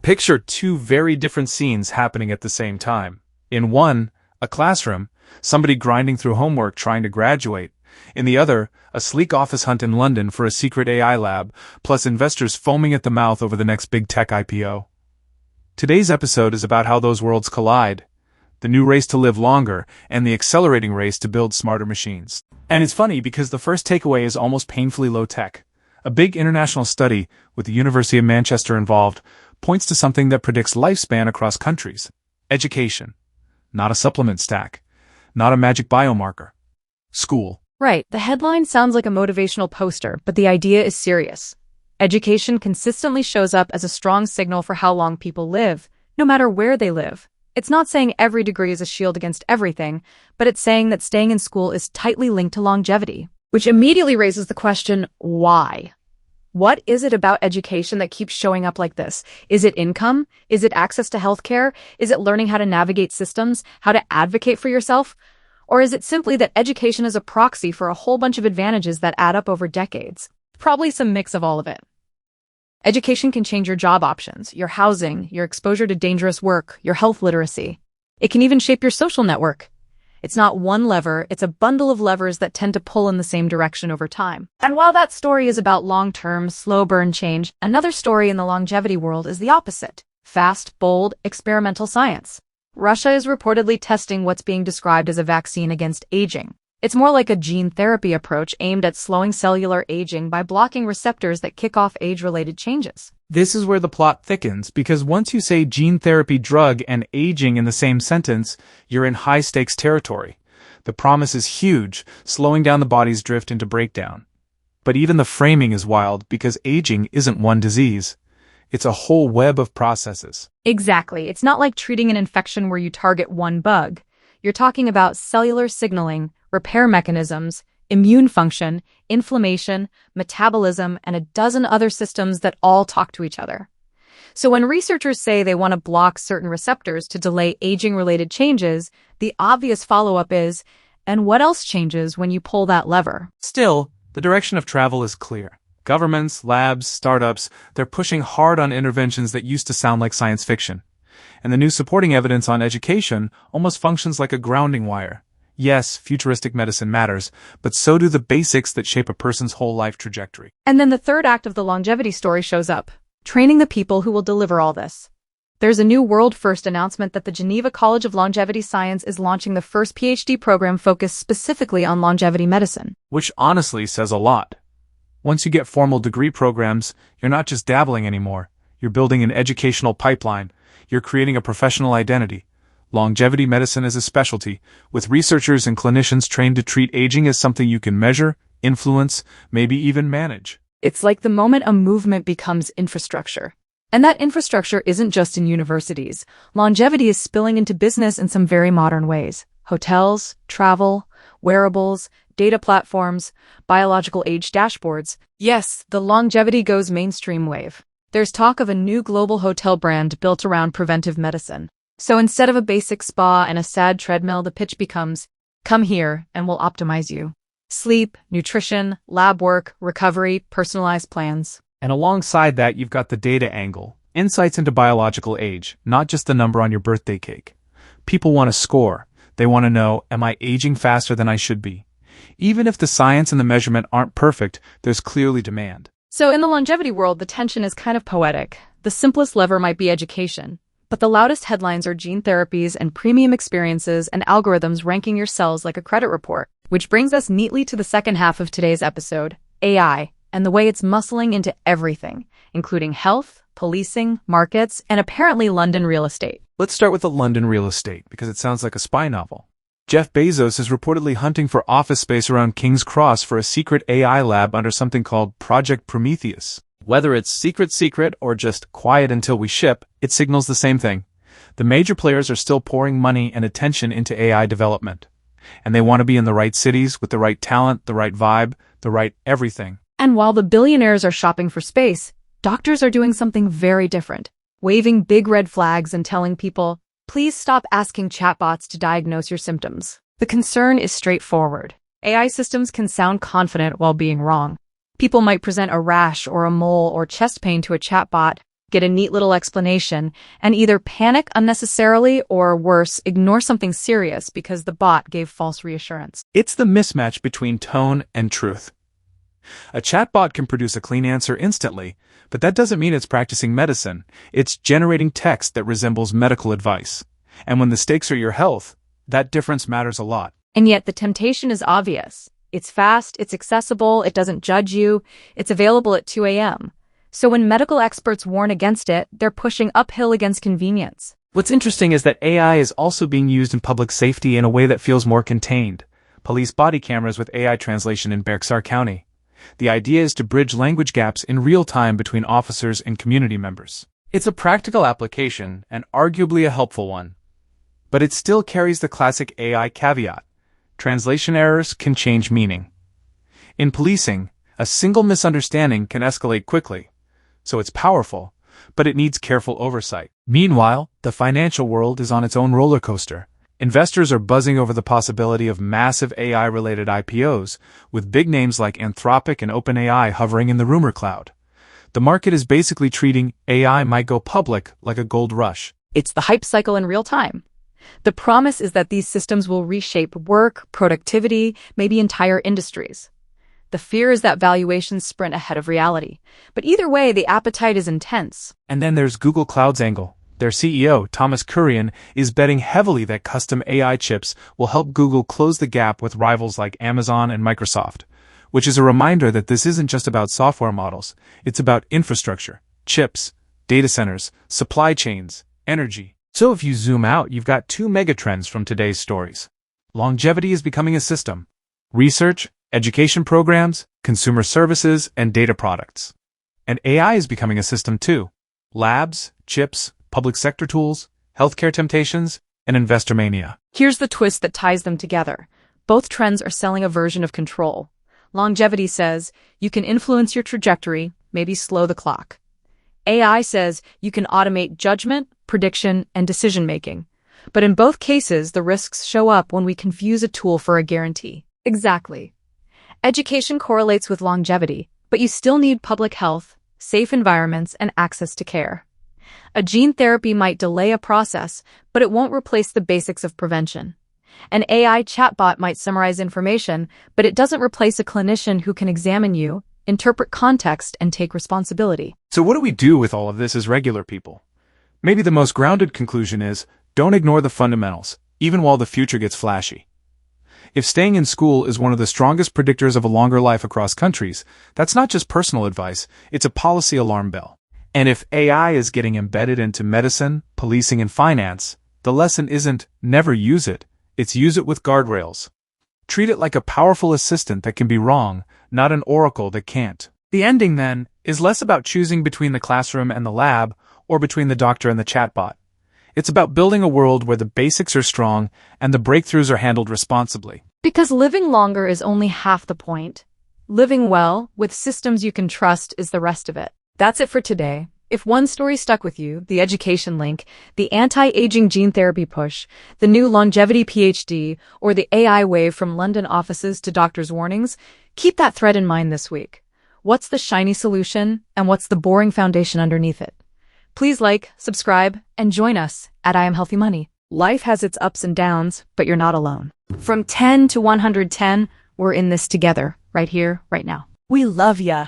Picture two very different scenes happening at the same time. In one, a classroom, somebody grinding through homework trying to graduate. In the other, a sleek office hunt in London for a secret AI lab, plus investors foaming at the mouth over the next big tech IPO. Today's episode is about how those worlds collide, the new race to live longer, and the accelerating race to build smarter machines. And it's funny because the first takeaway is almost painfully low-tech. A big international study, with the University of Manchester involved, points to something that predicts lifespan across countries. Education. Not a supplement stack. Not a magic biomarker. School. Right, the headline sounds like a motivational poster, but the idea is serious. Education consistently shows up as a strong signal for how long people live, no matter where they live. It's not saying every degree is a shield against everything, but it's saying that staying in school is tightly linked to longevity, which immediately raises the question, why? What is it about education that keeps showing up like this? Is it income? Is it access to healthcare? Is it learning how to navigate systems, how to advocate for yourself? Or is it simply that education is a proxy for a whole bunch of advantages that add up over decades? Probably some mix of all of it. Education can change your job options, your housing, your exposure to dangerous work, your health literacy. It can even shape your social network. It's not one lever, it's a bundle of levers that tend to pull in the same direction over time. And while that story is about long-term, slow-burn change, another story in the longevity world is the opposite. Fast, bold, experimental science. Russia is reportedly testing what's being described as a vaccine against aging. It's more like a gene therapy approach aimed at slowing cellular aging by blocking receptors that kick off age-related changes. This is where the plot thickens, because once you say gene therapy drug and aging in the same sentence, you're in high-stakes territory. The promise is huge, slowing down the body's drift into breakdown. But even the framing is wild, because aging isn't one disease. It's a whole web of processes. Exactly. It's not like treating an infection where you target one bug. You're talking about cellular signaling, repair mechanisms, immune function, inflammation, metabolism, and a dozen other systems that all talk to each other. So when researchers say they want to block certain receptors to delay aging-related changes, the obvious follow-up is, and what else changes when you pull that lever? Still, the direction of travel is clear. Governments, labs, startups, they're pushing hard on interventions that used to sound like science fiction. And the new supporting evidence on education almost functions like a grounding wire. Yes, futuristic medicine matters, but so do the basics that shape a person's whole life trajectory. And then the third act of the longevity story shows up, training the people who will deliver all this. There's a new world-first announcement that the Geneva College of Longevity Science is launching the first PhD program focused specifically on longevity medicine. Which honestly says a lot. Once you get formal degree programs, you're not just dabbling anymore. You're building an educational pipeline. You're creating a professional identity. Longevity medicine is a specialty, with researchers and clinicians trained to treat aging as something you can measure, influence, maybe even manage. It's like the moment a movement becomes infrastructure. And that infrastructure isn't just in universities. Longevity is spilling into business in some very modern ways. Hotels, travel, wearables, data platforms, biological age dashboards. Yes, the longevity goes mainstream wave. There's talk of a new global hotel brand built around preventive medicine. So instead of a basic spa and a sad treadmill, the pitch becomes, come here and we'll optimize you. Sleep, nutrition, lab work, recovery, personalized plans. And alongside that, you've got the data angle. Insights into biological age, not just the number on your birthday cake. People want to score. They want to know, am I aging faster than I should be? Even if the science and the measurement aren't perfect, there's clearly demand. So in the longevity world, the tension is kind of poetic. The simplest lever might be education. But the loudest headlines are gene therapies and premium experiences and algorithms ranking your cells like a credit report. Which brings us neatly to the second half of today's episode, AI, and the way it's muscling into everything, including health, policing, markets, and apparently London real estate. Let's start with the London real estate, because it sounds like a spy novel. Jeff Bezos is reportedly hunting for office space around King's Cross for a secret AI lab under something called Project Prometheus. Whether it's secret or just quiet until we ship, it signals the same thing. The major players are still pouring money and attention into AI development. And they want to be in the right cities with the right talent, the right vibe, the right everything. And while the billionaires are shopping for space, doctors are doing something very different, waving big red flags and telling people, please stop asking chatbots to diagnose your symptoms. The concern is straightforward. AI systems can sound confident while being wrong. People might present a rash or a mole or chest pain to a chatbot, get a neat little explanation, and either panic unnecessarily or, worse, ignore something serious because the bot gave false reassurance. It's the mismatch between tone and truth. A chatbot can produce a clean answer instantly, but that doesn't mean it's practicing medicine. It's generating text that resembles medical advice. And when the stakes are your health, that difference matters a lot. And yet the temptation is obvious. It's fast, it's accessible, it doesn't judge you, it's available at 2 a.m. So when medical experts warn against it, they're pushing uphill against convenience. What's interesting is that AI is also being used in public safety in a way that feels more contained. Police body cameras with AI translation in Berkshire County. The idea is to bridge language gaps in real time between officers and community members. It's a practical application and arguably a helpful one. But it still carries the classic AI caveat. Translation errors can change meaning. In policing, a single misunderstanding can escalate quickly. So it's powerful, but it needs careful oversight. Meanwhile, the financial world is on its own roller coaster. Investors are buzzing over the possibility of massive AI-related IPOs, with big names like Anthropic and OpenAI hovering in the rumor cloud. The market is basically treating AI might go public like a gold rush. It's the hype cycle in real time. The promise is that these systems will reshape work, productivity, maybe entire industries. The fear is that valuations sprint ahead of reality. But either way, the appetite is intense. And then there's Google Cloud's angle. Their CEO, Thomas Kurian, is betting heavily that custom AI chips will help Google close the gap with rivals like Amazon and Microsoft, which is a reminder that this isn't just about software models, it's about infrastructure, chips, data centers, supply chains, energy. So if you zoom out, you've got two megatrends from today's stories. Longevity is becoming a system. Research, education programs, consumer services, and data products. And AI is becoming a system too. Labs, chips, public sector tools, healthcare temptations, and investor mania. Here's the twist that ties them together. Both trends are selling a version of control. Longevity says you can influence your trajectory, maybe slow the clock. AI says you can automate judgment, prediction, and decision-making. But in both cases, the risks show up when we confuse a tool for a guarantee. Exactly. Education correlates with longevity, but you still need public health, safe environments, and access to care. A gene therapy might delay a process, but it won't replace the basics of prevention. An AI chatbot might summarize information, but it doesn't replace a clinician who can examine you, interpret context, and take responsibility. So what do we do with all of this as regular people? Maybe the most grounded conclusion is, don't ignore the fundamentals, even while the future gets flashy. If staying in school is one of the strongest predictors of a longer life across countries, that's not just personal advice, it's a policy alarm bell. And if AI is getting embedded into medicine, policing, and finance, the lesson isn't never use it, it's use it with guardrails. Treat it like a powerful assistant that can be wrong, not an oracle that can't. The ending, then, is less about choosing between the classroom and the lab, or between the doctor and the chatbot. It's about building a world where the basics are strong and the breakthroughs are handled responsibly. Because living longer is only half the point. Living well, with systems you can trust, is the rest of it. That's it for today. If one story stuck with you, the education link, the anti-aging gene therapy push, the new longevity PhD, or the AI wave from London offices to doctors' warnings, keep that thread in mind this week. What's the shiny solution, and what's the boring foundation underneath it? Please like, subscribe, and join us at I Am Healthy Money. Life has its ups and downs, but you're not alone. From 10 to 110, we're in this together, right here, right now. We love ya.